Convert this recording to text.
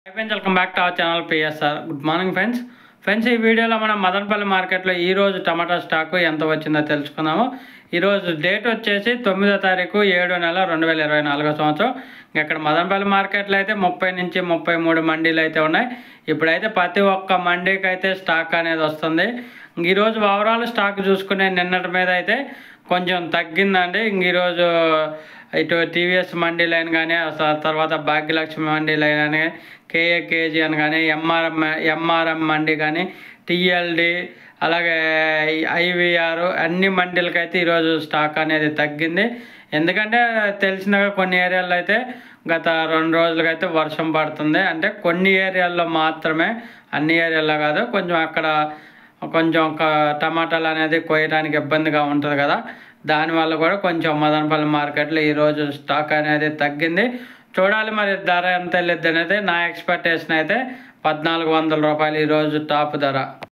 Hi friends, welcome back to our channel PSR. Good morning friends. Friends ఈ వీడియోలో మనం మదనపల్లి మార్కెట్లో ఈరోజు టమాటా స్టాకు ఎంత వచ్చిందో తెలుసుకుందాము. ఈరోజు డేట్ వచ్చేసి 9వ తారీఖు 7వ నెల 2024 సంవత్సరం. ఇక్కడ మదనపల్లి మార్కెట్లో అయితే 30 నుంచి 33 మండీలు అయితే ఉన్నాయి. ఇప్పుడైతే ప్రతి ఒక్క మండీకి అయితే స్టాక్ అనేది వస్తుంది. ఈరోజు ఓవరాల్ స్టాక్ చూసుకునే నిన్నటి మీద అయితే కొంచెం తగ్గిందండి. ఈరోజు ఇటు టీవీఎస్ మండీ లైన్ కానీ తర్వాత భాగ్యలక్ష్మి మండీ లైన్ కానీ కేజీ అని కానీ ఎంఆర్ఎం మండీ కానీ టీఎల్డి అలాగే ఐవీఆర్ అన్ని మండీలకైతే ఈరోజు స్టాక్ అనేది తగ్గింది. ఎందుకంటే తెలిసినగా కొన్ని ఏరియాల్లో అయితే గత 2 రోజులకైతే వర్షం పడుతుంది. అంటే కొన్ని ఏరియాల్లో మాత్రమే, అన్ని ఏరియాల్లో కాదు. కొంచెం అక్కడ కొంచెం టమాటాలు అనేది కోయడానికి ఇబ్బందిగా ఉంటుంది కదా, దానివల్ల కూడా కొంచెం మదనపల్లి మార్కెట్లో ఈరోజు స్టాక్ అనేది తగ్గింది. చూడాలి మరి ధర ఎంత వెళ్ళిద్ది అనేది. నా ఎక్స్పెక్టేషన్ అయితే 1400 రూపాయలు ఈరోజు టాప్ ధర.